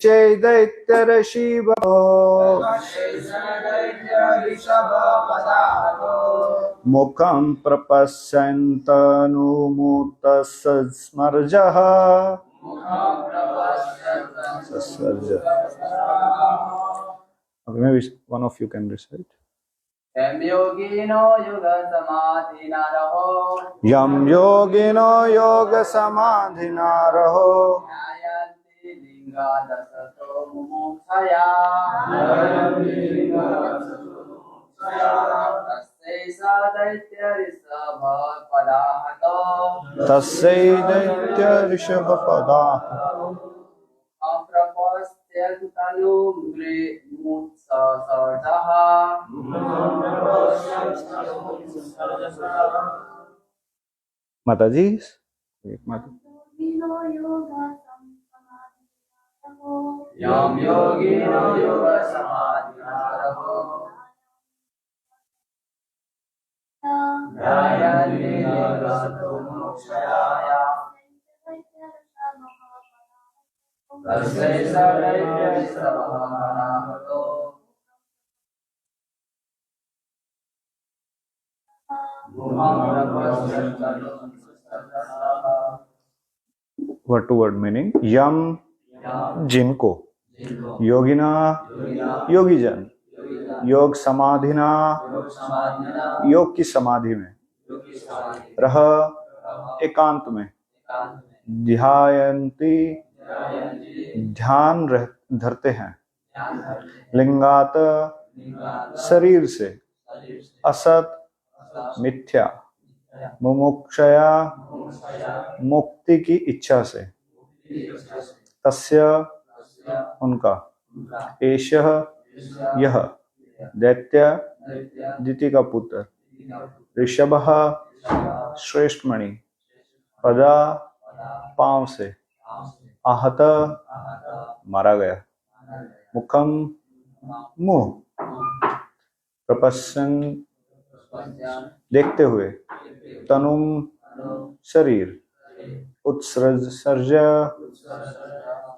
चैदैत्यऋषिभो मुखं प्रपश्यन्तनुमुतस्मर्जः Okay, maybe one of you can recite. Yam yogino yoga samadhina raho. Yam yogino yoga samadhina raho. Dhyayanti linga dasato mumukshaya. Tassai sadaitya risabha padahato. Tassai daitya rishabha padahato. Aprapasya talumgre mutsa sarjaha. Mataji, Yam yogino yoga samadhina raho. Dhyayanti linga dasato mumukshaya. Tassai sadaitya risabha padahato. word to word meaning. Yam जिनको, योगिना योगीजन, योग समाधिना योग की समाधि में, रह एकांत में, ध्यायन्ति ध्यान धरते हैं, लिंगात शरीर से, असत मिथ्या, मुमुक्षया मुक्ति की इच्छा से, तस्य उनका, एषः यह, दैत्य दिति का पुत्र, ऋषभः श्रेष्ठ मणि, पदा पांव से, आहत मारा गया, मुखम मुंह, प्रपश्यन् देखते हुए, तनुम शरीर, उत्सर्ज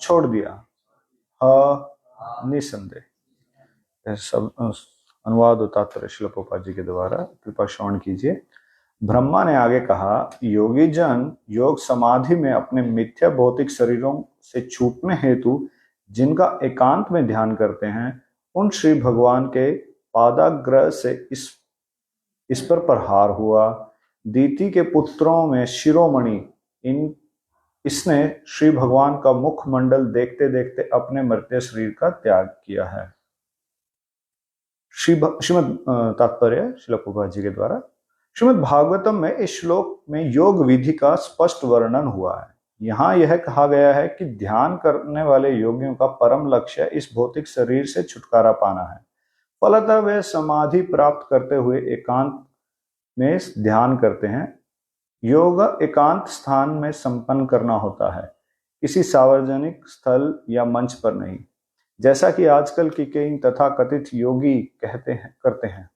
छोड़ दिया, निसंदेह। सब अनुवाद और तात्पर्य श्रील प्रभुपाद जी के द्वारा कृपा श्रवण कीजिए। ब्रह्मा ने आगे कहा, योगी जन योग समाधि में अपने मिथ्या भौतिक शरीरों से छूटने हेतु जिनका एकांत में ध्यान करते हैं, उन श्री भगवान के पादाग्रह से इस पर प्रहार हुआ। दीति के पुत्रों में शिरोमणि इसने श्री भगवान का मुखमंडल देखते देखते अपने मर्त्य शरीर का त्याग किया है। श्रीमद् तात्पर्य श्रील प्रभुपाद जी के द्वारा। श्रीमद् भागवतम में इस श्लोक में योग विधि का स्पष्ट वर्णन हुआ है। यहाँ यह कहा गया है कि ध्यान करने वाले योगियों का परम लक्ष्य इस भौतिक शरीर से छुटकारा पाना है। फलतः वे समाधि प्राप्त करते हुए एकांत में ध्यान करते हैं। योग एकांत स्थान में संपन्न करना होता है, किसी सार्वजनिक स्थल या मंच पर नहीं, जैसा कि आजकल की कई तथा कथित योगी करते हैं।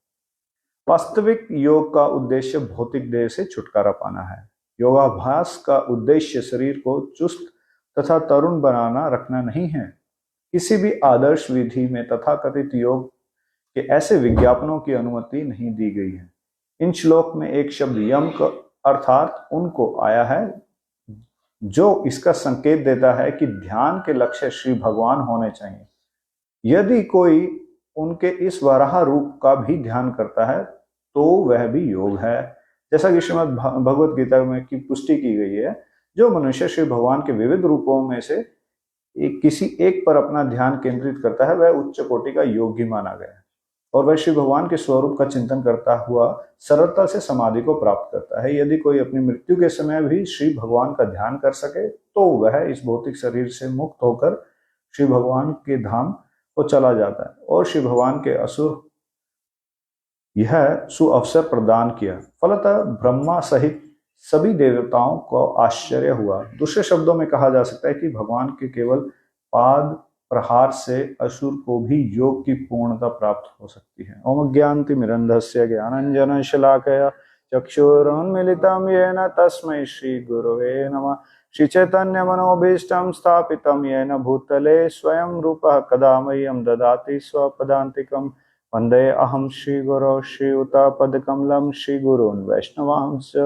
वास्तविक योग का उद्देश्य भौतिक देह से छुटकारा पाना है। योगाभ्यास का उद्देश्य शरीर को चुस्त तथा तरुण बनाना रखना नहीं है। किसी भी आदर्श विधि में तथा कथित योग के ऐसे विज्ञापनों की अनुमति नहीं दी गई है। इन श्लोक में एक शब्द यम का अर्थात उनको आया है, जो इसका संकेत देता है कि ध्यान के लक्ष्य श्री भगवान होने चाहिए। यदि कोई उनके इस वराह रूप का भी ध्यान करता है तो वह भी योग है। जैसा कि श्रीमद् भगवत गीता में की पुष्टि की गई है, जो मनुष्य श्री भगवान के विविध रूपों में से किसी एक पर अपना ध्यान केंद्रित करता है, वह उच्च कोटि का योगी माना गया है और वह श्री भगवान के स्वरूप का चिंतन करता हुआ सरलता से समाधि को प्राप्त करता है। यदि कोई अपनी मृत्यु के समय भी श्री भगवान का ध्यान कर सके तो वह इस भौतिक शरीर से मुक्त होकर श्री भगवान के धाम को चला जाता है और श्री भगवान के असुर यह सुअवसर प्रदान किया। फलतः ब्रह्मा सहित सभी देवताओं को आश्चर्य हुआ। दूसरे शब्दों में कहा जा सकता है कि भगवान के केवल पाद प्रहार से असुर को भी योग की पूर्णता प्राप्त हो सकती है। ओम ज्ञानतिमिरन्धस्य ज्ञानाञ्जनशलाकया चक्षुरुन्मीलितं येन तस्मै श्री गुरवे नमः। श्री चैतन्य मनोभीष्टं स्थापितं येन भूतले स्वयं रूपः कदा मह्यं ददाति स्वपदान्तिकं वन्दे अहं श्रीगुरौ श्रीयुतापदकमलं श्रीगुरून् वैष्णवांश्च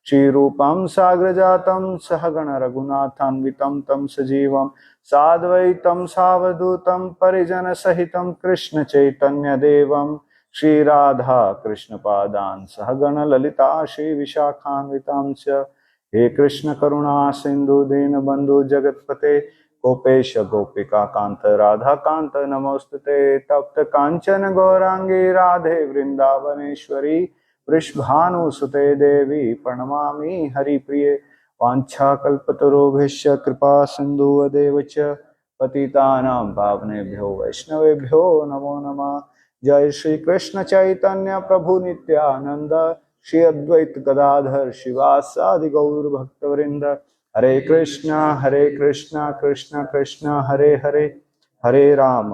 श्रीरूपं साग्रजातं सहगण रघुनाथान्वितं तं सजीवं साद्वैतं सावधूतं परिजनसहितं कृष्ण चैतन्यदेवं श्री राधा कृष्ण पादान् सहगण ललिता श्री विशाखान्वितां च हे कृष्ण करुणा सिंधु दीन बंधु जगतपते गोपेश गोपिका कांत राधा कांत नमोस्तुते तप्त कांचन गौरांगी राधे वृंदावनेश्वरी वृषभानुसुते देवी प्रणमामि हरिप्रिये वाञ्छाकल्पतरुभ्यश्च कृपा सिन्धुवदेव च पतितानां पावनेभ्यो वैष्णवेभ्यो नमो नमः। जय श्री कृष्ण चैतन्य प्रभु नित्यानंद श्री अद्वैत गदाधर शिवासादि गौर भक्तवृंद हरे कृष्णा कृष्ण कृष्ण हरे हरे हरे राम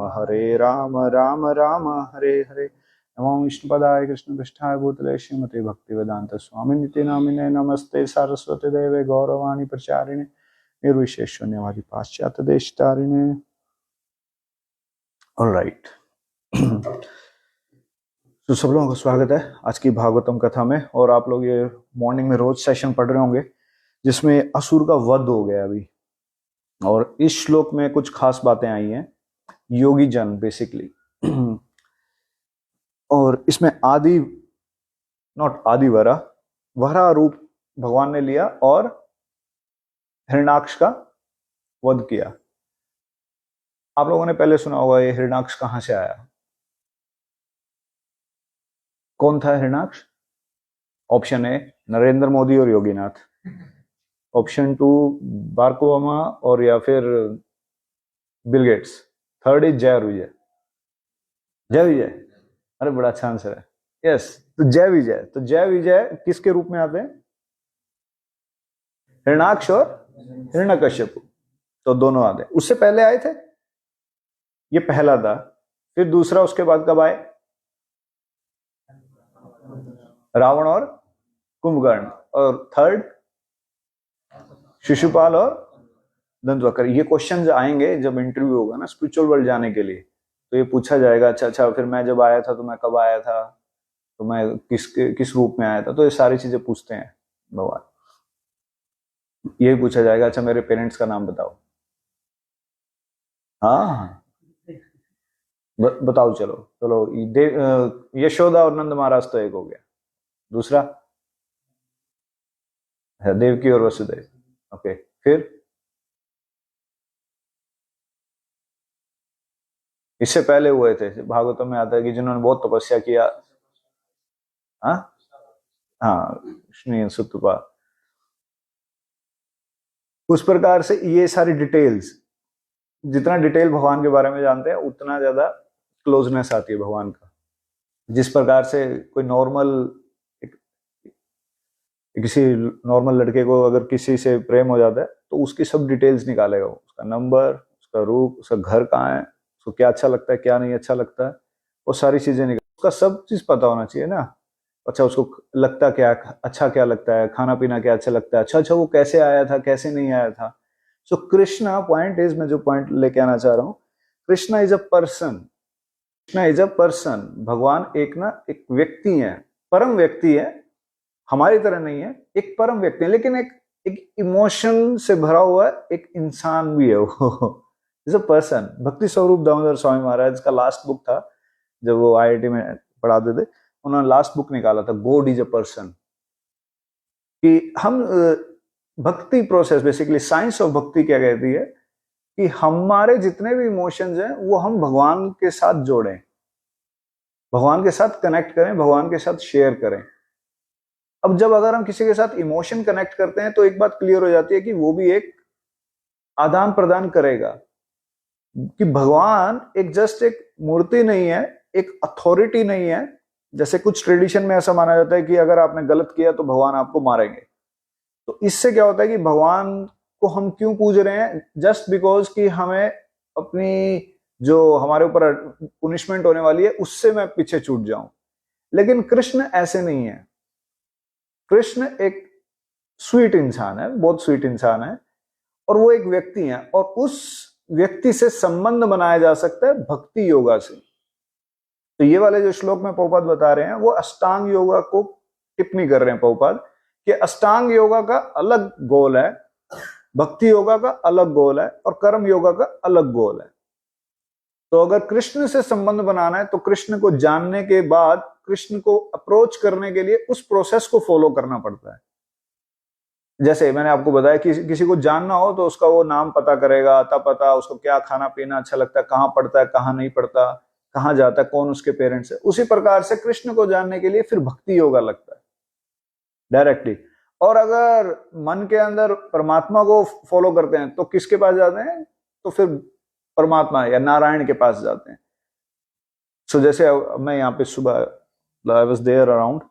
राम राम हरे हरे। नमो विष्णुपदाय कृष्ण पृष्ठाय भूतले श्रीमते भक्ति वेदांत स्वामी नित्य नामिने नमस्ते सारस्वती देवे गौरवाणी प्रचारिणे निर्विशेष शून्यवादी पाश्चात्य देश तारिणे। ऑलराइट, तो सब लोगों का स्वागत है आज की भागवतम कथा में। और आप लोग ये मॉर्निंग में रोज सेशन पढ़ रहे होंगे जिसमें असुर का वध हो गया अभी, और इस श्लोक में कुछ खास बातें आई हैं योगी जन बेसिकली। और इसमें आदि नॉट आदि वरा रूप भगवान ने लिया और हिरण्याक्ष का वध किया। आप लोगों ने पहले सुना होगा ये हिरण्याक्ष कहां से आया। कौन था हिरण्याक्ष? ऑप्शन ए नरेंद्र मोदी और योगीनाथ, ऑप्शन 2 बाराक ओबामा और या फिर बिल गेट्स, थर्ड इज जय विजय। जय विजय, अरे बड़ा अच्छा आंसर है, यस। तो जय विजय, तो जय विजय किसके रूप में आते हैं? हिरण्याक्ष और हिरण्यकश्यप, तो दोनों आते हैं। उससे पहले आए थे, ये पहला था। फिर दूसरा उसके बाद कब आए? रावण और कुंभकर्ण। और थर्ड शिशुपाल और दंतवक्र। ये क्वेश्चंस आएंगे जब इंटरव्यू होगा ना स्पिरिचुअल वर्ल्ड जाने के लिए, तो ये पूछा जाएगा अच्छा फिर मैं जब आया था तो मैं कब आया था, तो मैं किस रूप में आया था, तो ये सारी चीजें पूछते हैं भगवान। यही पूछा जाएगा अच्छा मेरे पेरेंट्स का नाम बताओ। हाँ बताओ, चलो यशोदा और नंद महाराज तो एक हो गया। दूसरा देवकी और वसुदेव, ओके। फिर इससे पहले हुए थे, भागवतम में आता है कि जिन्होंने बहुत तपस्या किया। हाँ सुतपा। उस प्रकार से ये सारी डिटेल्स, जितना डिटेल भगवान के बारे में जानते हैं उतना ज्यादा क्लोजनेस आती है भगवान का। जिस प्रकार से कोई किसी नॉर्मल लड़के को अगर किसी से प्रेम हो जाता है तो उसकी सब डिटेल्स निकालेगा, उसका नंबर, उसका रूप, उसका घर कहाँ है, उसको क्या अच्छा लगता है क्या नहीं अच्छा लगता है, वो सारी चीजें निकाल, उसका सब चीज पता होना चाहिए ना। अच्छा उसको लगता क्या, अच्छा क्या लगता है, खाना पीना क्या अच्छा लगता है, अच्छा वो कैसे आया था कैसे नहीं आया था। सो कृष्णा पॉइंट इज, मैं जो पॉइंट लेके आना चाह रहा हूँ, Krishna is a person. Krishna is a person. भगवान एक व्यक्ति है, परम व्यक्ति है, हमारी तरह नहीं है, एक परम व्यक्ति है, लेकिन एक इमोशन से भरा हुआ एक इंसान भी है वो। Is a person. भक्ति स्वरूप दामोदर स्वामी महाराज का लास्ट बुक था, जब वो IIT में पढ़ाते थे, उन्होंने लास्ट बुक निकाला था गॉड इज अ पर्सन। कि हम भक्ति प्रोसेस, बेसिकली साइंस ऑफ भक्ति क्या कहती है कि हमारे जितने भी इमोशंस हैं वो हम भगवान के साथ जोड़ें, भगवान के साथ कनेक्ट करें, भगवान के साथ शेयर करें। अब जब अगर हम किसी के साथ इमोशन कनेक्ट करते हैं तो एक बात क्लियर हो जाती है कि वो भी एक आदान प्रदान करेगा। कि भगवान एक मूर्ति नहीं है, एक अथॉरिटी नहीं है। जैसे कुछ ट्रेडिशन में ऐसा माना जाता है कि अगर आपने गलत किया तो भगवान आपको मारेंगे। तो इससे क्या होता है कि भगवान को हम क्यों पूज रहे हैं? जस्ट बिकॉज कि हमें अपनी जो हमारे ऊपर पुनिशमेंट होने वाली है उससे मैं पीछे छूट जाऊं। लेकिन कृष्ण ऐसे नहीं है। कृष्ण एक स्वीट इंसान है, बहुत स्वीट इंसान है। और वो एक व्यक्ति है, और उस व्यक्ति से संबंध बनाया जा सकता है भक्ति योगा से। तो ये वाले जो श्लोक में प्रभुपाद बता रहे हैं वो अष्टांग योगा को टिप्पणी कर रहे हैं प्रभुपाद कि अष्टांग योगा का अलग गोल है, भक्ति योगा का अलग गोल है, और कर्म योगा का अलग गोल है। तो अगर कृष्ण से संबंध बनाना है तो कृष्ण को जानने के बाद कृष्ण को अप्रोच करने के लिए उस प्रोसेस को फॉलो करना पड़ता है। जैसे मैंने आपको बताया कि किसी को जानना हो तो उसका वो नाम पता करेगा, आता पता, उसको क्या खाना पीना अच्छा लगता है, कहाँ पढ़ता है, कहाँ नहीं पढ़ता, कहाँ जाता है, कौन उसके पेरेंट्स है। उसी प्रकार से कृष्ण को जानने के लिए फिर भक्ति योगा लगता है डायरेक्टली। और अगर मन के अंदर परमात्मा को फॉलो करते हैं तो किसके पास जाते हैं? तो फिर परमात्मा या नारायण के पास जाते हैं। सो जैसे मैं यहाँ पे सुबह आई वाज देयर अराउंड,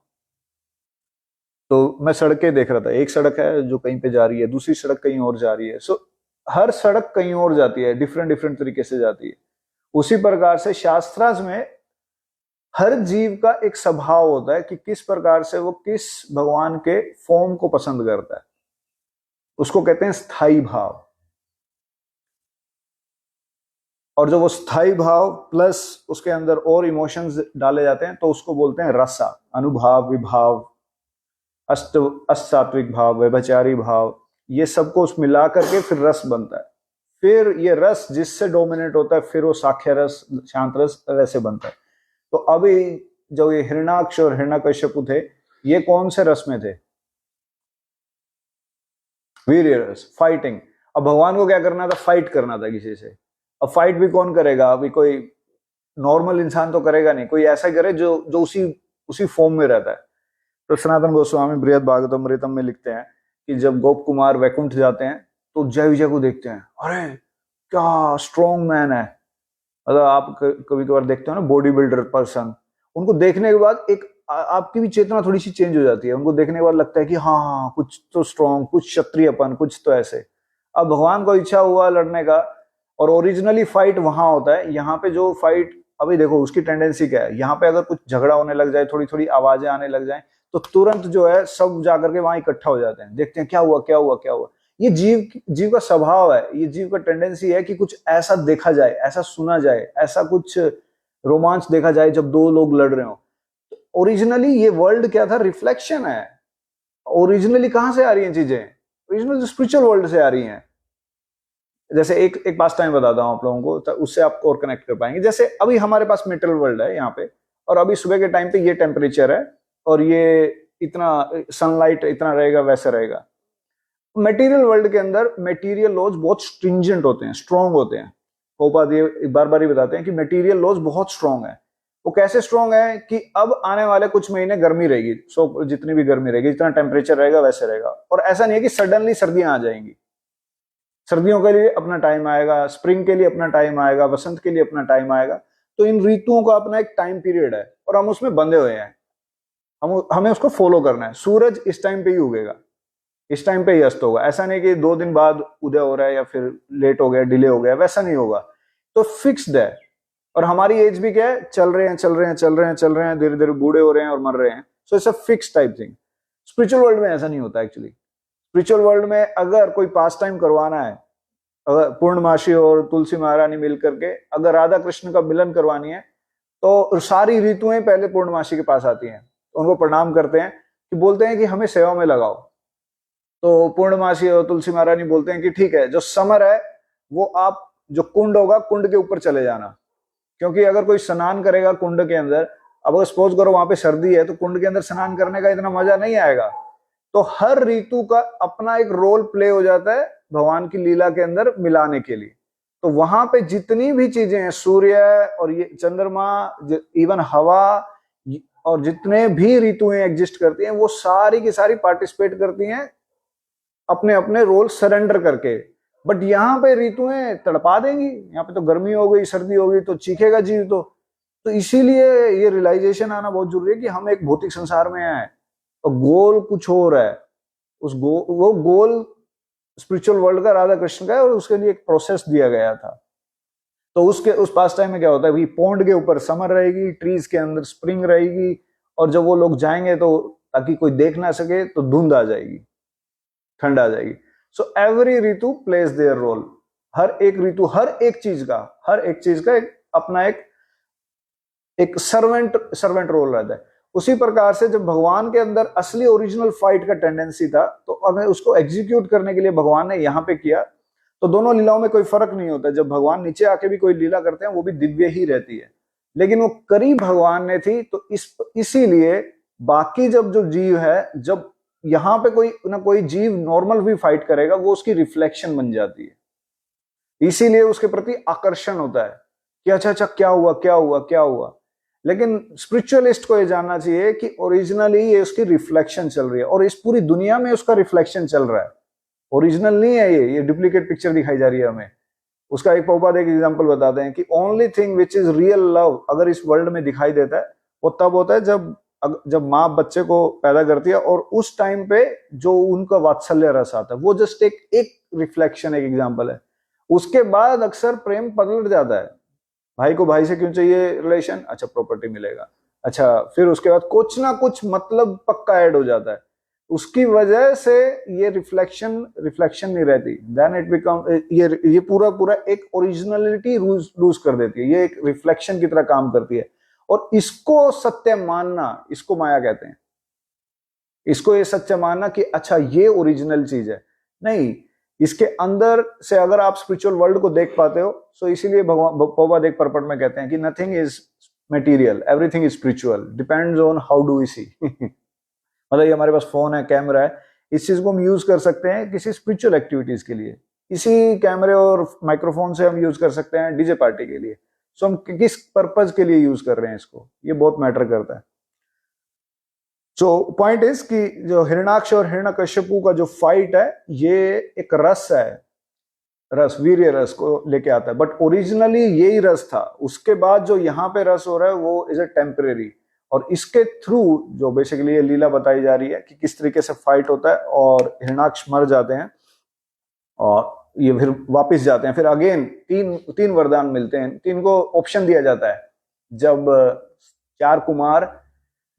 तो मैं सड़कें देख रहा था। एक सड़क है जो कहीं पे जा रही है, दूसरी सड़क कहीं और जा रही है। सो हर सड़क कहीं और जाती है, डिफरेंट डिफरेंट तरीके से जाती है। उसी प्रकार से शास्त्रार्थ में हर जीव का एक स्वभाव होता है कि किस प्रकार से वो किस भगवान के फॉर्म को पसंद करता है। उसको कहते हैं स्थायी भाव। और जो वो स्थायी भाव प्लस उसके अंदर और इमोशंस डाले जाते हैं तो उसको बोलते हैं रसा, अनुभाव, विभाव, अष्ट सात्विक भाव, व्यभिचारी भाव, ये सबको उस मिला करके फिर रस बनता है। फिर ये रस जिससे डोमिनेट होता है फिर वो साख्य रस, शांत रस वैसे बनता है। तो अभी जो ये हिरण्याक्ष और हिरण्यकश्यपु थे, ये कौन से रस में थे? वीर्य रस, फाइटिंग। अब भगवान को क्या करना था? फाइट करना था किसी से। अब फाइट भी कौन करेगा? अभी कोई नॉर्मल इंसान तो करेगा नहीं, कोई ऐसा करे जो उसी फॉर्म में रहता है। तो सनातन गोस्वामी बृहद भागवतमृतम में लिखते हैं कि जब गोप कुमार वैकुंठ जाते हैं तो जय विजय को देखते हैं, अरे क्या स्ट्रॉन्ग मैन है। मतलब आप कभी कभार देखते हो ना बॉडी बिल्डर पर्सन, उनको देखने के बाद एक आपकी भी चेतना थोड़ी सी चेंज हो जाती है। उनको देखने के बाद लगता है कि हाँ कुछ तो स्ट्रॉन्ग, कुछ क्षत्रियपन, कुछ तो ऐसे। अब भगवान को इच्छा हुआ लड़ने का, और ओरिजिनली फाइट वहां होता है। यहाँ पे जो फाइट, अभी देखो उसकी टेंडेंसी क्या है, यहाँ पे अगर कुछ झगड़ा होने लग जाए, थोड़ी थोड़ी आवाजें आने लग जाए, तो तुरंत जो है सब जाकर के वहां इकट्ठा हो जाते हैं, देखते हैं क्या हुआ क्या हुआ क्या हुआ। ये जीव का स्वभाव है, ये जीव का टेंडेंसी है कि कुछ ऐसा देखा जाए, ऐसा सुना जाए, ऐसा कुछ रोमांच देखा जाए जब दो लोग लड़ रहे हो। ओरिजिनली ये वर्ल्ड क्या था? रिफ्लेक्शन है। ओरिजिनली कहां से आ रही हैं चीजें? ओरिजिनल स्पिरिचुअल वर्ल्ड से आ रही हैं। जैसे एक पास टाइम बताता हूं आप लोगों को, तो उससे आप और कनेक्ट कर पाएंगे। जैसे अभी हमारे पास मेटल वर्ल्ड है यहाँ पे, और अभी सुबह के टाइम पे ये टेम्परेचर है, और ये इतना सनलाइट इतना रहेगा, वैसे रहेगा। मटेरियल वर्ल्ड के अंदर मटेरियल लॉज बहुत स्ट्रिंजेंट होते हैं, स्ट्रॉन्ग होते हैं। प्रभुपाद ये बार बार ही बताते हैं कि मटेरियल लॉज बहुत स्ट्रॉन्ग है। वो कैसे स्ट्रॉन्ग है कि अब आने वाले कुछ महीने गर्मी रहेगी, सो जितनी भी गर्मी रहेगी, जितना टेम्परेचर रहेगा वैसे रहेगा। और ऐसा नहीं है कि सडनली सर्दियां आ जाएंगी। सर्दियों के लिए अपना टाइम आएगा, स्प्रिंग के लिए अपना टाइम आएगा, वसंत के लिए अपना टाइम आएगा। तो इन ऋतुओं का अपना एक टाइम पीरियड है और हम उसमें बंधे हुए हैं। हमें उसको फॉलो करना है। सूरज इस टाइम पे ही उगेगा, इस टाइम पे ही अस्त होगा। ऐसा नहीं कि 2 दिन बाद उदय हो रहा है या फिर लेट हो गया, डिले हो गया, वैसा नहीं होगा। तो फिक्स्ड है। और हमारी एज भी क्या है? चल रहे हैं, धीरे धीरे बूढ़े हो रहे हैं और मर रहे हैं। So it's a fix type thing. Spiritual world में ऐसा नहीं होता एक्चुअली। स्पिरिचुअल वर्ल्ड में अगर कोई पास टाइम करवाना है, अगर पूर्णमासी और तुलसी महारानी मिल करके अगर राधा कृष्ण का मिलन करवानी है, तो सारी ऋतुएं पहले पूर्णमासी के पास आती हैं, उनको प्रणाम करते हैं, कि बोलते हैं कि हमें सेवा में लगाओ। तो पूर्णमासी और तुलसी महारानी बोलते हैं कि ठीक है, जो समर है वो आप जो कुंड होगा, कुंड के ऊपर चले जाना। क्योंकि अगर कोई स्नान करेगा कुंड के अंदर, अब अगर सपोज करो वहां पे सर्दी है, तो कुंड के अंदर स्नान करने का इतना मजा नहीं आएगा। तो हर ऋतु का अपना एक रोल प्ले हो जाता है भगवान की लीला के अंदर मिलाने के लिए। तो वहां पे जितनी भी चीजें हैं, सूर्य और ये चंद्रमा, इवन हवा, और जितने भी ऋतुएं एग्जिस्ट करती हैं, वो सारी की सारी पार्टिसिपेट करती हैं अपने अपने रोल सरेंडर करके। बट यहाँ पे ऋतुएं तड़पा देंगी। यहाँ पे तो गर्मी हो गई, सर्दी हो गई, तो चीखेगा जीव। तो इसीलिए ये रियलाइजेशन आना बहुत जरूरी है कि हम एक भौतिक संसार में आए और गोल कुछ और है। वो गोल स्पिरिचुअल वर्ल्ड का, राधा कृष्ण का है, और उसके लिए एक प्रोसेस दिया गया था। तो उस पास टाइम में क्या होता है, पौंड के ऊपर समर रहेगी, ट्रीज के अंदर स्प्रिंग रहेगी, और जब वो लोग जाएंगे तो ताकि कोई देख ना सके, तो धुंध आ जाएगी, ठंड आ जाएगी। सो एवरी ऋतु प्लेज देयर रोल। हर एक ऋतु, हर एक चीज का एक अपना एक सर्वेंट रोल रहता है। उसी प्रकार से जब भगवान के अंदर असली ओरिजिनल फाइट का टेंडेंसी था, तो अगर उसको एग्जीक्यूट करने के लिए भगवान ने यहाँ पे किया, तो दोनों लीलाओं में कोई फर्क नहीं होता। जब भगवान नीचे आके भी कोई लीला करते हैं, वो भी दिव्य ही रहती है, लेकिन वो करी भगवान ने थी। तो इसीलिए बाकी जब जो जीव है, जब यहाँ पे कोई ना कोई जीव नॉर्मल भी फाइट करेगा, वो उसकी रिफ्लेक्शन बन जाती है। इसीलिए उसके प्रति आकर्षण होता है कि अच्छा क्या हुआ। लेकिन स्पिरिचुअलिस्ट को ये जानना चाहिए कि ओरिजिनली ये उसकी रिफ्लेक्शन चल रही है, और इस पूरी दुनिया में उसका रिफ्लेक्शन चल रहा है। ओरिजिनल नहीं है ये डुप्लीकेट पिक्चर दिखाई जा रही है हमें। उसका एक प्रभुपाद एक एग्जांपल बताते हैं कि only thing which is real love अगर इस वर्ल्ड में दिखाई देता है, वो तब होता है जब माँ बच्चे को पैदा करती है, और उस टाइम पे जो उनका वात्सल्य रस आता है, वो जस्ट एक रिफ्लेक्शन, एक एग्जाम्पल है। उसके बाद अक्सर प्रेम पलट जाता है। भाई को भाई से क्यों चाहिए रिलेशन? अच्छा, प्रॉपर्टी मिलेगा। अच्छा, फिर उसके बाद कुछ ना कुछ मतलब पक्का ऐड हो जाता है। उसकी वजह से ये रिफ्लेक्शन नहीं रहती। देन इट बिकम ये पूरा एक ओरिजिनलिटी लूज कर देती है। ये एक रिफ्लेक्शन की तरह काम करती है, और इसको सत्य मानना, इसको माया कहते हैं। इसको ये सत्य मानना कि अच्छा ये ओरिजिनल चीज है, नहीं, इसके अंदर से अगर आप स्पिरिचुअल वर्ल्ड को देख पाते हो, सो इसीलिए भगवान प्रभुपाद एक परपट में कहते हैं कि nothing is material, everything is spiritual, depends on how do we see. मतलब ये हमारे पास फोन है, कैमरा है, इस चीज को हम यूज कर सकते हैं किसी स्पिरिचुअल एक्टिविटीज के लिए। इसी कैमरे और माइक्रोफोन से हम यूज कर सकते हैं डीजे पार्टी के लिए। सो हम किस पर्पज के लिए यूज कर रहे हैं इसको, ये बहुत मैटर करता है। सो पॉइंट इज कि जो हिरण्याक्ष और हिरण्यकश्यपु का जो फाइट है, ये एक रस है, वीर्य रस को लेके आता है, बट ओरिजिनली यही रस था। उसके बाद जो यहाँ पे रस हो रहा है वो इज ए टेम्परेरी, और इसके थ्रू जो बेसिकली ये लीला बताई जा रही है कि किस तरीके से फाइट होता है, और हिरण्याक्ष मर जाते हैं और ये फिर वापस जाते हैं। फिर अगेन तीन वरदान मिलते हैं, तीन को ऑप्शन दिया जाता है। जब 4 कुमार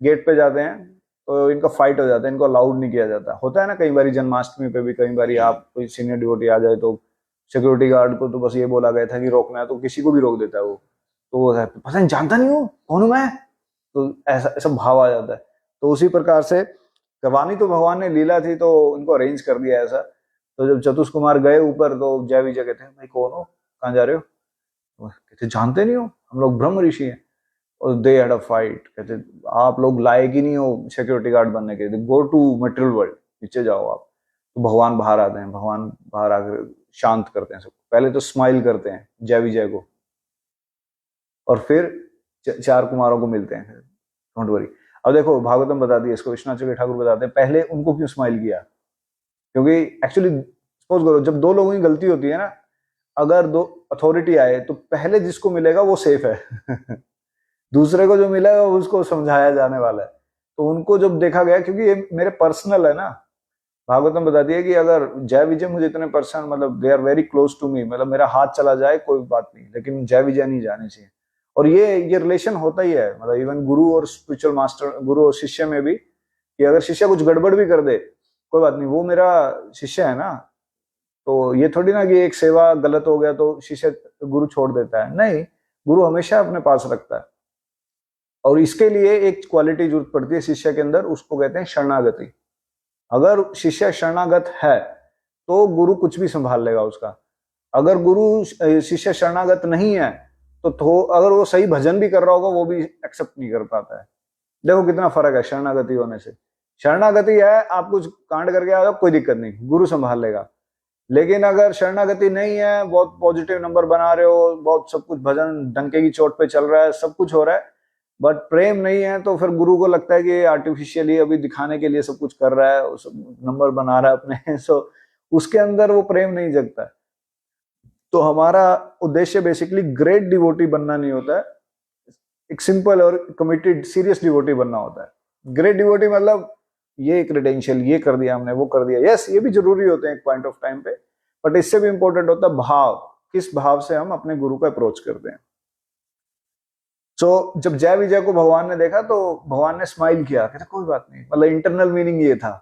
गेट पे जाते हैं तो इनका फाइट हो जाता है, इनको अलाउड नहीं किया जाता। होता है ना कई बार जन्माष्टमी पे भी, कई बार आप कोई सीनियर डिवोटी आ जाए तो सिक्योरिटी गार्ड को तो बस ये बोला गया था कि रोकना है, तो किसी को भी रोक देता है वो। तो वो पता नहीं, जानता नहीं हूँ कौन हूं मैं, तो ऐसा भाव आ जाता है। तो उसी प्रकार से करवानी तो भगवान ने लीला थी, तो उनको अरेंज कर दिया ऐसा। तो जब चतुष कुमार गए ऊपर, तो जय विजय कहते हैं, भाई कौन हो, कहाँ जा रहे हो? कहते जानते नहीं हो, हम लोग ब्रह्म ऋषि हैं। और दे हैड अ फाइट। कहते आप लोग लायक ही नहीं हो सिक्योरिटी गार्ड बनने के, गो टू मटेरियल वर्ल्ड, नीचे जाओ आप। तो भगवान बाहर आते हैं, भगवान बाहर आकर शांत करते हैं सबको। पहले तो स्माइल करते हैं जय विजय को, और फिर 4 कुमारों को मिलते हैं। Don't worry. अब देखो भागवतम बताती है इसको, विश्वनाथ ठाकुर बताते हैं पहले उनको क्यों स्माइल किया। क्योंकि एक्चुअली सपोज करो जब 2 लोगों की गलती होती है ना, अगर 2 अथॉरिटी आए तो पहले जिसको मिलेगा वो सेफ है दूसरे को जो मिलेगा उसको समझाया जाने वाला है। तो उनको जब देखा गया, क्योंकि ये मेरे पर्सनल है ना, भागवतम बताती है कि अगर जय विजय मुझे इतने पर्सनल, मतलब they are very close to me, मतलब मेरा हाथ चला जाए कोई बात नहीं, लेकिन जय विजय नहीं जाने चाहिए। और ये रिलेशन होता ही है, मतलब इवन गुरु और स्पिरिचुअल मास्टर, गुरु और शिष्य में भी, कि अगर शिष्य कुछ गड़बड़ भी कर दे कोई बात नहीं, वो मेरा शिष्य है ना। तो ये थोड़ी ना कि एक सेवा गलत हो गया तो शिष्य गुरु छोड़ देता है, नहीं, गुरु हमेशा अपने पास रखता है। और इसके लिए एक क्वालिटी जरूरत पड़ती है शिष्य के अंदर, उसको कहते हैं शरणागति। अगर शिष्य शरणागत है तो गुरु कुछ भी संभाल लेगा उसका। अगर गुरु शिष्य शरणागत नहीं है तो अगर वो सही भजन भी कर रहा होगा वो भी एक्सेप्ट नहीं कर पाता है। देखो कितना फर्क है शरणागति होने से। शरणागति है आप कुछ कांड करके आ जाओ, कोई दिक्कत नहीं, गुरु संभाल लेगा। लेकिन अगर शरणागति नहीं है, बहुत पॉजिटिव नंबर बना रहे हो, बहुत सब कुछ भजन डंके की चोट पे चल रहा है, सब कुछ हो रहा है, बट प्रेम नहीं है, तो फिर गुरु को लगता है कि आर्टिफिशियली अभी दिखाने के लिए सब कुछ कर रहा है, सब नंबर बना रहा है अपने सो उसके अंदर वो प्रेम नहीं जगता है। तो हमारा उद्देश्य बेसिकली ग्रेट डिवोटी बनना नहीं होता है, एक सिंपल और कमिटेड सीरियस डिवोटी बनना होता है। ग्रेट डिवोटी मतलब ये क्रेडेंशियल, ये कर दिया हमने, वो कर दिया, यस ये भी जरूरी होते हैं एक पॉइंट ऑफ टाइम पे, बट इससे भी इंपॉर्टेंट होता है भाव, किस भाव से हम अपने गुरु को अप्रोच करते हैं। तो जब जय विजय को भगवान ने देखा तो भगवान ने स्माइल किया, कहते कोई बात नहीं, मतलब इंटरनल मीनिंग ये था,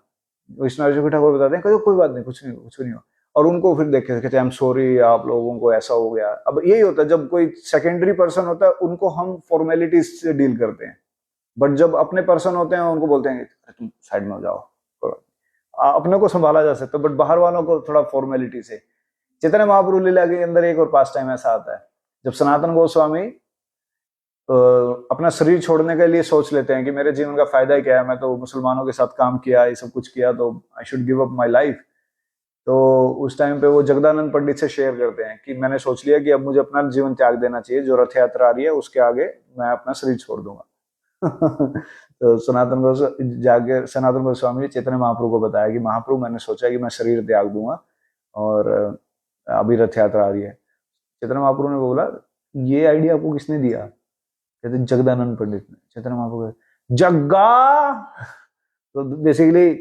विश्वनाथ जी ठाकुर बताते हैं, कहते कोई बात नहीं, कुछ नहीं हो। और उनको फिर देखे कहते आई एम सॉरी, आप लोगों को ऐसा हो गया। अब यही होता है, जब कोई सेकेंडरी पर्सन होता है उनको हम फॉर्मेलिटीज से डील करते हैं, बट जब अपने पर्सन होते हैं उनको बोलते हैं तुम साइड में हो जाओ, अपने को संभाला जा सकता है, बट बाहर वालों को थोड़ा फॉर्मेलिटी से। चैतन्य महाप्रभु लीला के अंदर एक और पास टाइम ऐसा आता है, जब सनातन गोस्वामी अपना शरीर छोड़ने के लिए सोच लेते हैं कि मेरे जीवन का फायदा ही क्या है, मैं तो मुसलमानों के साथ काम किया, ये सब कुछ किया, तो I should give up my life. तो उस टाइम पे वो जगदानंद पंडित से शेयर करते हैं कि मैंने सोच लिया कि अब मुझे अपना जीवन त्याग देना चाहिए, जो रथ यात्रा आ रही है उसके आगे मैं अपना शरीर छोड़ दूंगा। तो सनातन गोस्वामी चैतन्य महाप्रभु को बताया कि महाप्रभु मैंने सोचा कि मैं शरीर त्याग दूंगा और अभी रथ यात्रा आ रही है। चैतन्य महाप्रभु ने बोला ये आइडिया आपको किसने दिया? कहते जगदानंद पंडित ने। चैतन्य महाप्रभु जग्गा, तो बेसिकली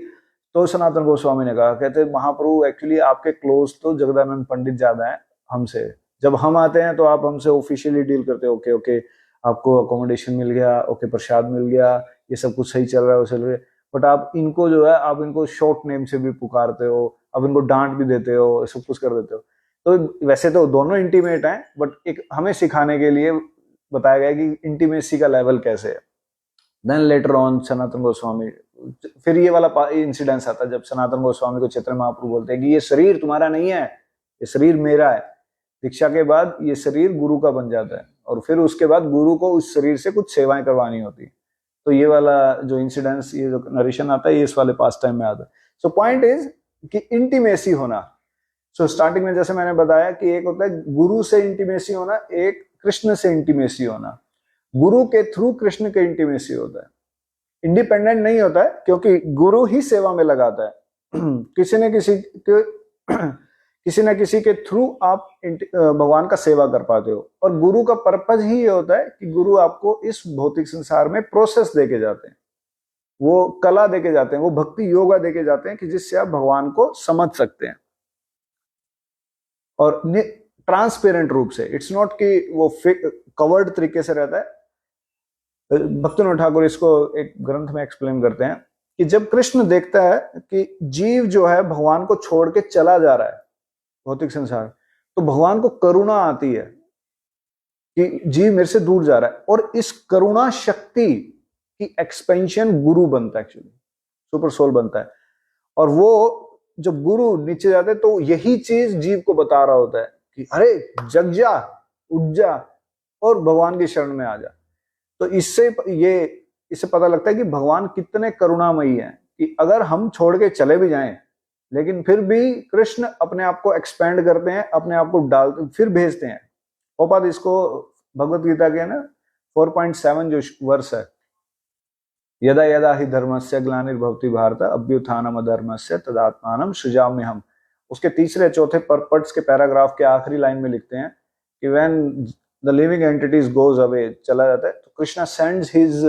तो सनातन गोस्वामी ने कहा, कहते महाप्रभु एक्चुअली आपके क्लोज तो जगदानंद पंडित ज्यादा है हमसे, जब हम आते हैं तो आप हमसे ऑफिशियली डील करते हो, ओके ओके आपको अकोमोडेशन मिल गया, ओके प्रसाद मिल गया, ये सब कुछ सही चल रहा है, चल रहा है, बट आप इनको जो है आप इनको शॉर्ट नेम से भी पुकारते हो, आप इनको डांट भी देते हो, सब कुछ कर देते हो। तो वैसे तो दोनों इंटीमेट हैं, बट एक हमें सिखाने के लिए बताया गया कि इंटीमेसी का लेवल कैसे है। Then later on Sanatan Goswami, फिर ये वाला इंसिडेंस आता है जब सनातन गोस्वामी को चैतन्य महाप्रभु बोलते हैं कि ये शरीर तुम्हारा नहीं है, ये शरीर मेरा है। दीक्षा के बाद ये शरीर गुरु का बन जाता है और फिर उसके बाद गुरु को उस शरीर से कुछ सेवाएं करवानी होती है। तो ये वाला जो इंसिडेंस, ये जो नरेशन आता है, ये इस वाले पास टाइम में आता है। सो पॉइंट इज कि इंटीमेसी होना। सो स्टार्टिंग में जैसे मैंने बताया कि एक होता है गुरु से इंटीमेसी होना, एक कृष्ण से इंटीमेसी होना। गुरु के थ्रू कृष्ण के इंटीमेसी होता है, इंडिपेंडेंट नहीं होता है, क्योंकि गुरु ही सेवा में लगाता है। किसी न किसी के थ्रू आप भगवान का सेवा कर पाते हो। और गुरु का पर्पज ही ये होता है कि गुरु आपको इस भौतिक संसार में प्रोसेस देके जाते हैं, वो कला देके जाते हैं, वो भक्ति योगा देके जाते हैं कि जिससे आप भगवान को समझ सकते हैं। और ट्रांसपेरेंट रूप से, इट्स नॉट कि वो कवर्ड तरीके से रहता है। भक्तिविनोद ठाकुर इसको एक ग्रंथ में एक्सप्लेन करते हैं कि जब कृष्ण देखता है कि जीव जो है भगवान को छोड़ के चला जा रहा है भौतिक संसार, तो भगवान को करुणा आती है कि जीव मेरे से दूर जा रहा है, और इस करुणा शक्ति की एक्सपेंशन गुरु बनता है, एक्चुअली सुपर सोल बनता है। और वो जब गुरु नीचे जाते हैं तो यही चीज जीव को बता रहा होता है कि अरे जग जा, उठ जा और भगवान की शरण में आ जा। तो इससे पता लगता है कि भगवान कितने करुणामयी हैं कि अगर हम छोड़ के चले भी जाएं, लेकिन फिर भी कृष्ण अपने आप को एक्सपेंड करते हैं, अपने आप को डालते फिर भेजते हैं। ओपाद इसको भगवत गीता के ना 4.7 जो वर्ष है, यदा यदा ही धर्मस्य ग्लानिर्भवति भारत अभ्युत्थानम अधर्मस्य तदात्मानं सृजाम्यहम्, उसके तीसरे चौथे पर्पट्स के पैराग्राफ के आखिरी लाइन में लिखते हैं कि when the living entities goes away, चला जाता है, तो Krishna sends his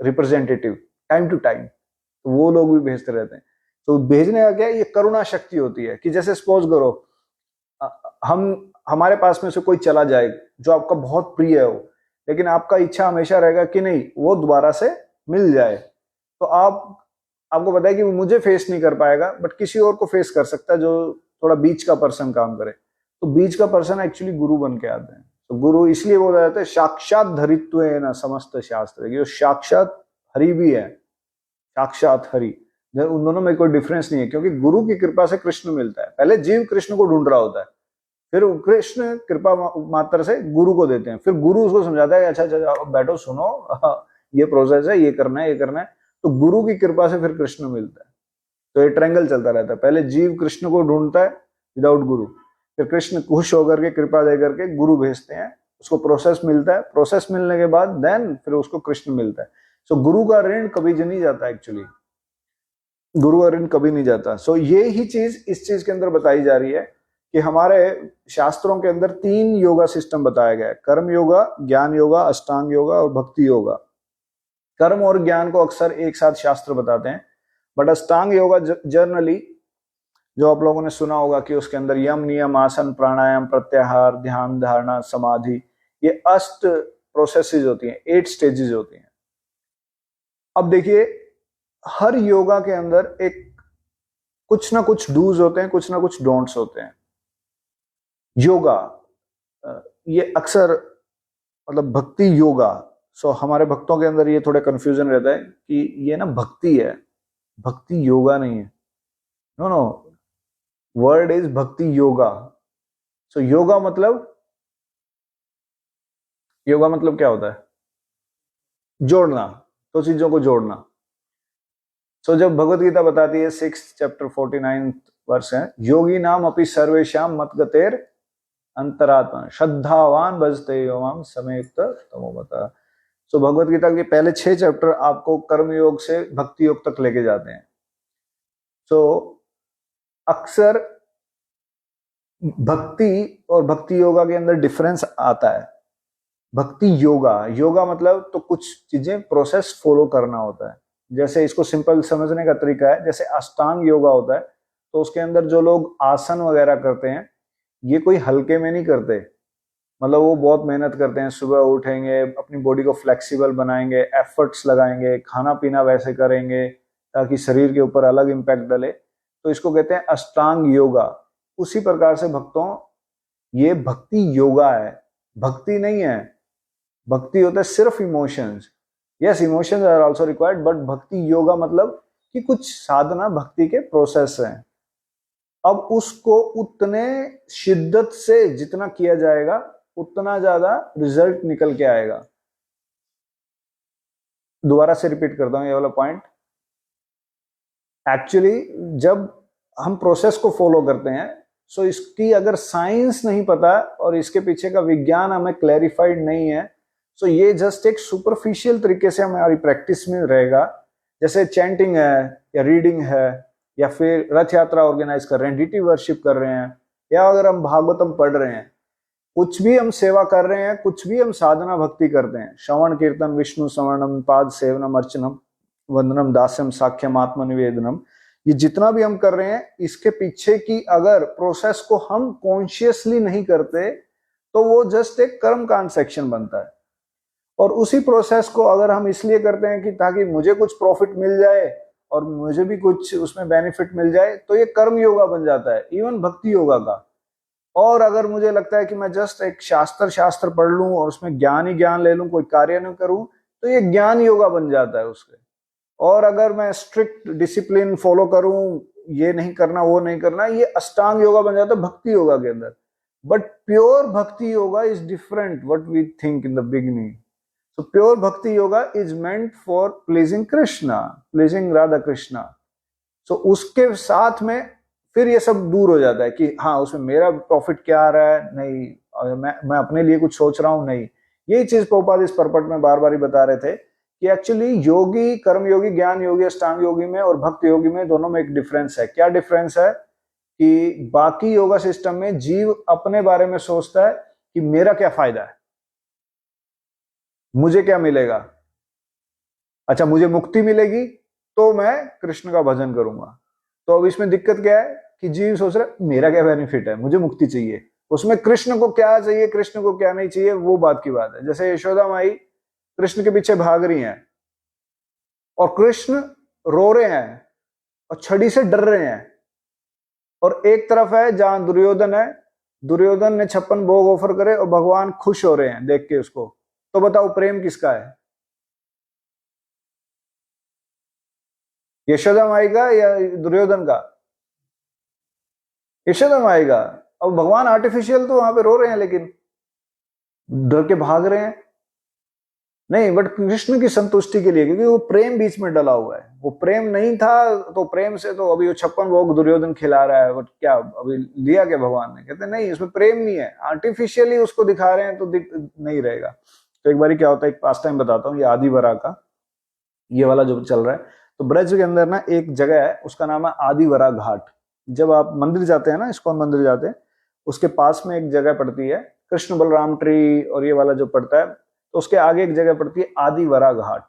representative time to time, तो वो लोग भी भेजते रहते हैं। तो भेजने का क्या है, ये करुणा शक्ति होती है कि जैसे सपोज करो हमारे पास में से कोई चला जाए जो आपका बहुत प्रिय हो, लेकिन आपका इच्छा हमेशा रहेगा कि नहीं वो दोबारा से मिल जाए। तो आपको पता है कि मुझे फेस नहीं कर पाएगा, बट किसी और को फेस कर सकता है जो थोड़ा बीच का पर्सन काम करे। तो बीच का पर्सन एक्चुअली गुरु बन के आते हैं। तो गुरु इसलिए बोला जाता है साक्षात धरित्व न समस्त शास्त्र, जो साक्षात हरि भी है, साक्षात हरि, उन दोनों में कोई डिफरेंस नहीं है, क्योंकि गुरु की कृपा से कृष्ण मिलता है। पहले जीव कृष्ण को ढूंढ रहा होता है, फिर कृष्ण कृपा मात्र से गुरु को देते हैं, फिर गुरु उसको समझाता है अच्छा बैठो सुनो ये प्रोसेस है, ये करना है, ये करना है। तो गुरु की कृपा से फिर कृष्ण मिलता है। तो ये ट्रायंगल चलता रहता है, पहले जीव कृष्ण को ढूंढता है विदाउट गुरु, फिर कृष्ण खुश होकर के कृपा दे करके गुरु भेजते हैं, उसको प्रोसेस मिलता है, प्रोसेस मिलने के बाद देन फिर उसको कृष्ण मिलता है। सो गुरु का ऋण कभी नहीं जाता, एक्चुअली गुरु का ऋण कभी नहीं जाता। सो ये ही चीज इस चीज के अंदर बताई जा रही है कि हमारे शास्त्रों के अंदर 3 योगा सिस्टम बताया गया है, कर्म योगा, ज्ञान योगा, अष्टांग योगा और भक्ति योगा। कर्म और ज्ञान को अक्सर एक साथ शास्त्र बताते हैं, बट अष्टांग योगा जनरली जो आप लोगों ने सुना होगा कि उसके अंदर यम, नियम, आसन, प्राणायाम, प्रत्याहार, ध्यान, धारणा, समाधि, ये अष्ट प्रोसेसेस होती हैं, 8 स्टेजेस होती हैं। अब देखिए हर योगा के अंदर एक कुछ ना कुछ डूज होते हैं, कुछ ना कुछ डोंट्स होते हैं। योगा, ये अक्सर मतलब भक्ति योगा, सो हमारे भक्तों के अंदर ये थोड़ा कंफ्यूजन रहता है कि ये ना भक्ति है, भक्ति योगा नहीं है। नो नो, वर्ड इज भक्ति योगा। सो योगा मतलब क्या होता है? जोड़ना, तो चीजों को जोड़ना। सो जब भगवत गीता बताती है 6 चैप्टर 49 वर्ष है, योगी नाम अपि सर्वेशाम मत गतेर अंतरात्मा श्रद्धावान भजते यो माम समयुक्त तमोमता। सो भगवत गीता के पहले 6 चैप्टर आपको कर्म योग से भक्ति योग तक लेके जाते हैं। सो अक्सर भक्ति और भक्ति योगा के अंदर डिफरेंस आता है। भक्ति योगा मतलब तो कुछ चीजें प्रोसेस फॉलो करना होता है। जैसे इसको सिंपल समझने का तरीका है, जैसे अष्टांग योगा होता है तो उसके अंदर जो लोग आसन वगैरह करते हैं ये कोई हल्के में नहीं करते, मतलब वो बहुत मेहनत करते हैं। सुबह उठेंगे, अपनी बॉडी को फ्लेक्सिबल बनाएंगे, एफर्ट्स लगाएंगे, खाना पीना वैसे करेंगे ताकि शरीर के ऊपर अलग इम्पैक्ट डले, तो इसको कहते हैं अष्टांग योगा। उसी प्रकार से भक्तों ये भक्ति योगा है, भक्ति नहीं है। भक्ति होता है सिर्फ emotions. Yes, emotions are also required, but bhakti yoga मतलब कि कुछ साधना भक्ति के प्रोसेस हैं। अब उसको उतने शिद्दत से जितना किया जाएगा उतना ज्यादा रिजल्ट निकल के आएगा। दोबारा से रिपीट करता हूं ये वाला पॉइंट। एक्चुअली जब हम प्रोसेस को फॉलो करते हैं, सो इसकी अगर साइंस नहीं पता और इसके पीछे का विज्ञान हमें क्लैरिफाइड नहीं है, सो ये जस्ट एक सुपरफिशियल तरीके से हमारी प्रैक्टिस में रहेगा। जैसे चैंटिंग है या रीडिंग है या फिर रथ यात्रा ऑर्गेनाइज कर रहे हैं, डीटी वर्शिप कर रहे हैं, या अगर हम भागवतम पढ़ रहे हैं, कुछ भी हम सेवा कर रहे हैं, कुछ भी हम साधना भक्ति करते हैं, श्रवण कीर्तन विष्णु स्मरणम पाद सेवनम अर्चनम वंदनम दास्यम साख्यम आत्म निवेदनम, ये जितना भी हम कर रहे हैं इसके पीछे की अगर प्रोसेस को हम कॉन्शियसली नहीं करते तो वो जस्ट एक कर्म कांड सेक्शन बनता है। और उसी प्रोसेस को अगर हम इसलिए करते हैं कि ताकि मुझे कुछ प्रॉफिट मिल जाए और मुझे भी कुछ उसमें बेनिफिट मिल जाए, तो ये कर्म योगा बन जाता है, इवन भक्ति योगा का। और अगर मुझे लगता है कि मैं जस्ट एक शास्त्र पढ़ लूं और उसमें ज्ञान ही ज्ञान ले लूं, कोई कार्य नहीं करूं, तो ये ज्ञान योगा बन जाता है उसके। और अगर मैं स्ट्रिक्ट डिसिप्लिन फॉलो करूं, ये नहीं करना वो नहीं करना, ये अष्टांग योगा बन जाता है भक्ति योगा के अंदर। But pure bhakti yoga is different what we think in the beginning. So pure bhakti yoga is meant for pleasing Krishna, pleasing Radha Krishna. So उसके साथ में फिर ये सब दूर हो जाता है कि हाँ उसमें मेरा प्रॉफिट क्या आ रहा है, नहीं, और मैं अपने लिए कुछ सोच रहा हूँ, नहीं। यही चीज प्रभुपाद इस परपट में बार बार ही बता रहे थे कि एक्चुअली योगी, कर्म योगी, ज्ञान योगी, अष्टांग योगी में और भक्ति योगी में दोनों में एक डिफरेंस है। क्या डिफरेंस है कि बाकी योगा सिस्टम में जीव अपने बारे में सोचता है कि मेरा क्या फायदा है, मुझे क्या मिलेगा, अच्छा मुझे मुक्ति मिलेगी तो मैं कृष्ण का भजन करूंगा। तो अब इसमें दिक्कत क्या है कि जीव सोच रहा है मेरा क्या बेनिफिट है, मुझे मुक्ति चाहिए। उसमें कृष्ण को क्या चाहिए, कृष्ण को क्या नहीं चाहिए, वो बात की बात है। जैसे यशोदा माई कृष्ण के पीछे भाग रही हैं और कृष्ण रो रहे हैं और छड़ी से डर रहे हैं, और एक तरफ है जहां दुर्योधन है, दुर्योधन ने 56 भोग ऑफर करे और भगवान खुश हो रहे हैं देख के उसको। तो बताओ प्रेम किसका है, यशोदा माई का या दुर्योधन का? यशोदा माई का। अब भगवान आर्टिफिशियल तो वहां पे रो रहे हैं लेकिन डर के भाग रहे हैं, नहीं, बट कृष्ण की संतुष्टि के लिए, क्योंकि वो प्रेम बीच में डला हुआ है। वो प्रेम नहीं था तो प्रेम से तो अभी वो 56 भोग दुर्योधन खिला रहा है, बट क्या अभी लिया क्या भगवान ने? कहते नहीं, इसमें प्रेम नहीं है, आर्टिफिशियली उसको दिखा रहे हैं तो नहीं रहेगा। तो एक बार क्या होता है, एक पास टाइम बताता हूँ, ये आदिवरा का ये वाला जो चल रहा है। तो ब्रज के अंदर ना एक जगह है, उसका नाम है आदिवरा घाट। जब आप मंदिर जाते हैं ना, इस्कॉन मंदिर जाते हैं, उसके पास में एक जगह पड़ती है कृष्ण बलराम ट्री और ये वाला जो पड़ता है, तो उसके आगे एक जगह पड़ती है आदिवरा घाट।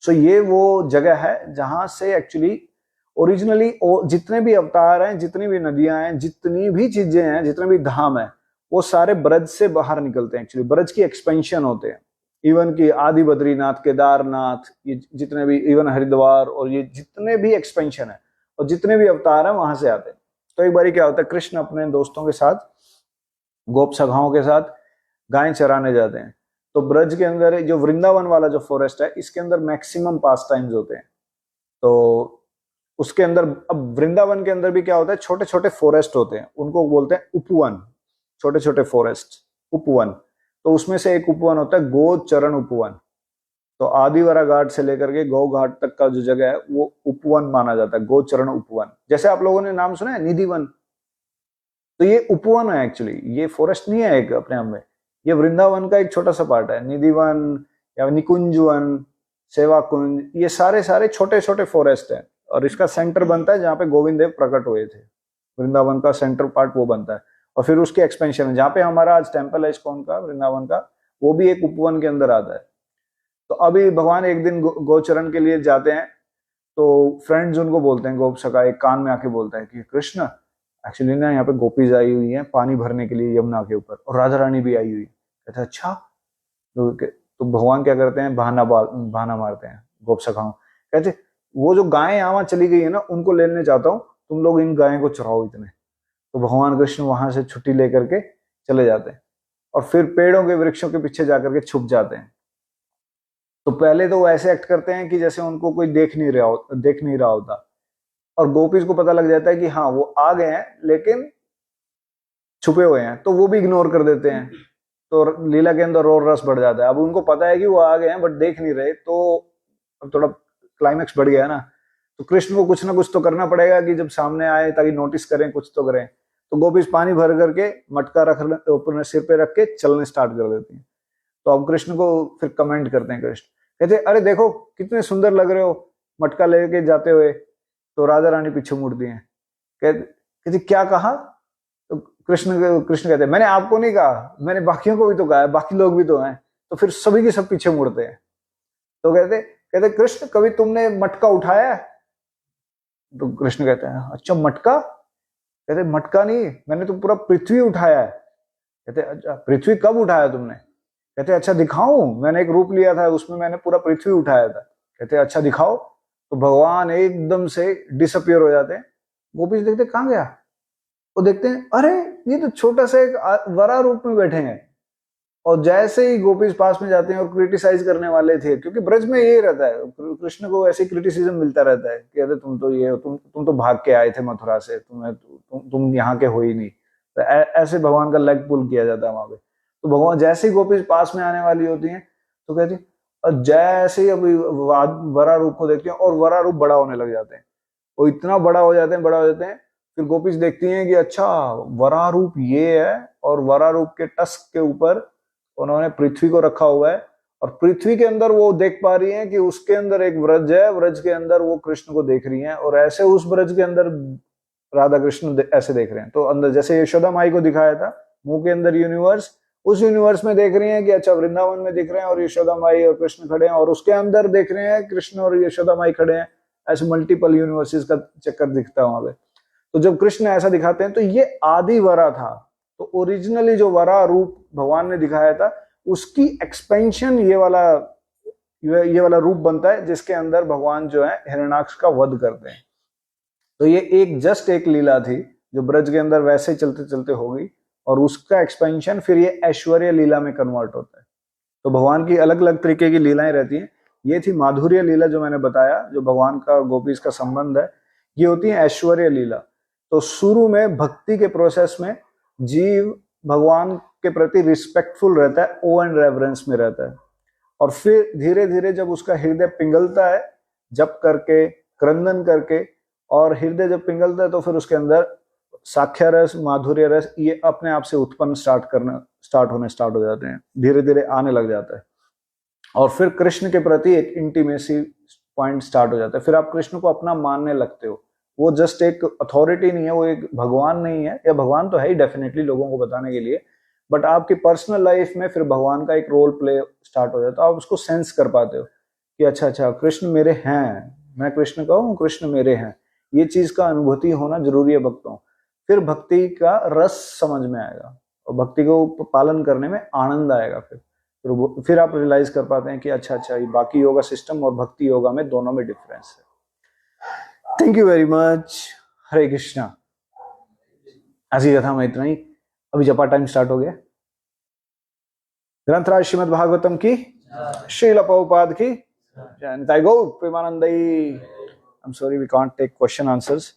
सो ये वो जगह है जहां से एक्चुअली ओरिजिनली जितने भी अवतार हैं, जितनी भी नदियां हैं, जितनी भी चीजें हैं, जितने भी धाम है, वो सारे ब्रज से बाहर निकलते हैं। एक्चुअली ब्रज की एक्सपेंशन होते हैं। इवन की आदि बद्रीनाथ, केदारनाथ, ये जितने भी, इवन हरिद्वार और ये जितने भी एक्सपेंशन है, और जितने भी अवतार हैं वहां से आते हैं। तो एक बारी क्या होता है, कृष्ण अपने दोस्तों के साथ, गोप सखाओं के साथ गायें चराने जाते हैं। तो ब्रज के अंदर जो वृंदावन वाला जो फॉरेस्ट है, इसके अंदर मैक्सिमम पास टाइम्स होते हैं। तो उसके अंदर, अब वृंदावन के अंदर भी क्या होता है, छोटे छोटे फॉरेस्ट होते हैं, उनको बोलते हैं उपवन, छोटे छोटे फॉरेस्ट, उपवन। तो उसमें से एक उपवन होता है गोचरण उपवन। तो आदिवारा घाट से लेकर के गौ घाट तक का जो जगह है वो उपवन माना जाता है, गोचरण उपवन। जैसे आप लोगों ने नाम सुना है निधिवन, तो ये उपवन है एक्चुअली, ये फॉरेस्ट नहीं है एक अपने आप में, ये वृंदावन का एक छोटा सा पार्ट है। निधिवन या निकुंजवन, सेवा कुंज, ये सारे सारे छोटे छोटे फॉरेस्ट है। और इसका सेंटर बनता है जहाँ पे गोविंद देव प्रकट हुए थे, वृंदावन का सेंटर पार्ट वो बनता है। और फिर उसकी एक्सपेंशन है, जहाँ पे हमारा आज टेम्पल है इस्कॉन का, वृंदावन का, वो भी एक उपवन के अंदर आता है। तो अभी भगवान एक दिन गोचरण के लिए जाते हैं, तो फ्रेंड्स उनको बोलते हैं, गोप सखा एक कान में आके बोलता है कि कृष्ण एक्चुअली ना यहाँ पे गोपीज आई हुई हैं पानी भरने के लिए यमुना के ऊपर, और राधा रानी भी आई हुई है। कहते हैं अच्छा। तो भगवान क्या करते हैं, बहाना मारते हैं गोप सखाओं, कहते वो जो गायें यहाँ चली गई है ना, उनको लेने चाहता हूँ, तुम लोग इन गायों को चराओ इतने। तो भगवान कृष्ण वहां से छुट्टी लेकर के चले जाते हैं और फिर पेड़ों के वृक्षों के पीछे जाकर के छुप जाते हैं। तो पहले तो वो ऐसे एक्ट करते हैं कि जैसे उनको कोई देख नहीं रहा होता, और गोपीज को पता लग जाता है कि हाँ वो आ गए हैं लेकिन छुपे हुए हैं, तो वो भी इग्नोर कर देते हैं। तो लीला के अंदर और रस बढ़ जाता है। अब उनको पता है कि वो आ गए हैं बट देख नहीं रहे, तो अब थोड़ा क्लाइमेक्स बढ़ गया है ना। तो कृष्ण को कुछ ना कुछ तो करना पड़ेगा कि जब सामने आए ताकि नोटिस करें, कुछ तो करें। तो गोपीज पानी भर करके मटका रख ऊपर सिर पे रख के चलने स्टार्ट कर देती हैं। तो अब कृष्ण को फिर कमेंट करते हैं, कृष्ण कहते अरे देखो कितने सुंदर लग रहे हो मटका लेके जाते हुए। तो राधा रानी पीछे मुड़ती हैं, कहते क्या कहा। तो कृष्ण कहते मैंने आपको नहीं कहा, मैंने बाकियों को भी तो कहा है, बाकी लोग भी तो हैं। तो फिर सभी के सब पीछे मुड़ते हैं। तो कहते कृष्ण कभी तुमने मटका उठाया है। तो कृष्ण कहते हैं अच्छा मटका। कहते मटका नहीं, मैंने तो पूरा पृथ्वी उठाया है। कहते अच्छा पृथ्वी कब उठाया तुमने। कहते अच्छा दिखाऊं, मैंने एक रूप लिया था उसमें मैंने पूरा पृथ्वी उठाया था। कहते अच्छा दिखाओ। तो भगवान एकदम से डिसअपियर हो जाते हैं। गोपीज देखते कहाँ गया, वो देखते हैं अरे ये तो छोटा सा एक वरा रूप में बैठे हैं। और जैसे ही गोपीज पास में जाते हैं और क्रिटिसाइज करने वाले थे, क्योंकि ब्रज में यही रहता है, कृष्ण को ऐसे क्रिटिसिज्म मिलता रहता है कि अरे तुम तो ये तुम तो भाग के आए थे मथुरा से, तुम यहाँ के हो ही नहीं। तो ऐसे भगवान का लेग पुल किया जाता है वहां पे। तो भगवान जैसे ही गोपीज पास में आने वाली होती हैं तो कहती और जैसे ही अभी वरा रूप को देखती हैं और वरा रूप बड़ा होने लग जाते हैं, वो इतना बड़ा हो जाते हैं। फिर गोपीज देखती हैं कि अच्छा वरा रूप ये है, और वरा रूप के टस्क के ऊपर उन्होंने पृथ्वी को रखा हुआ है, और पृथ्वी के अंदर वो देख पा रही हैं कि उसके अंदर एक व्रज है, व्रज के अंदर वो कृष्ण को देख रही हैं, और ऐसे उस व्रज के अंदर राधा कृष्ण ऐसे देख रहे हैं। तो अंदर जैसे यशोदा माई को दिखाया था मुंह के अंदर यूनिवर्स, उस यूनिवर्स में देख रही हैं कि अच्छा वृंदावन में दिख रहे हैं और यशोदा माई और कृष्ण खड़े हैं, और उसके अंदर देख रहे हैं कृष्ण और यशोदा माई खड़े हैं। ऐसे मल्टीपल यूनिवर्सेस का चक्कर दिखता है वहां पे। तो जब कृष्ण ऐसा दिखाते हैं तो ये आदि वरा था। तो ओरिजिनली जो वरा रूप भगवान ने दिखाया था उसकी एक्सपेंशन ये वाला रूप बनता है, जिसके अंदर भगवान जो है हिरण्याक्ष का वध करते हैं। तो ये एक लीला थी जो ब्रज के अंदर वैसे चलते चलते हो गई, और उसका एक्सपेंशन फिर ये ऐश्वर्य लीला में कन्वर्ट होता है। तो भगवान की अलग अलग तरीके की लीलाएं रहती हैं। ये थी माधुर्य लीला जो मैंने बताया, जो भगवान का और गोपीज का संबंध है। ये होती है ऐश्वर्य लीला। तो शुरू में भक्ति के प्रोसेस में जीव भगवान के प्रति रिस्पेक्टफुल रहता है, ओ एंड रेवरेंस में रहता है, और फिर धीरे धीरे जब उसका हृदय पिघलता है जप करके, क्रंदन करके, और हृदय जब पिघलता है तो फिर उसके अंदर साख्य रस, माधुर्य रस ये अपने आप से उत्पन्न स्टार्ट हो जाते हैं, धीरे धीरे आने लग जाता है। और फिर कृष्ण के प्रति एक इंटीमेसी पॉइंट स्टार्ट हो जाता है। फिर आप कृष्ण को अपना मानने लगते हो। वो जस्ट एक अथॉरिटी नहीं है, वो एक भगवान नहीं है, या भगवान तो है ही डेफिनेटली लोगों को बताने के लिए, बट आपकी पर्सनल लाइफ में फिर भगवान का एक रोल प्ले स्टार्ट हो जाता है। आप उसको सेंस कर पाते हो कि अच्छा कृष्ण मेरे हैं, मैं कृष्ण का हूँ, कृष्ण मेरे हैं। ये चीज का अनुभूति होना जरूरी है भक्तों। फिर भक्ति का रस समझ में आएगा और भक्ति को पालन करने में आनंद आएगा। फिर आप रियलाइज कर पाते हैं कि अच्छा ये बाकी योगा सिस्टम और भक्ति योगा में दोनों में डिफरेंस है। Thank you very much. Hare Krishna. ऐसी कथा में इतना ही। अभी जपा टाइम स्टार्ट हो गया। ग्रंथराज श्रीमद् भागवतम की, श्रील प्रभुपाद की जय। निताई गौर प्रेमानंदई। I am sorry we can't take question answers.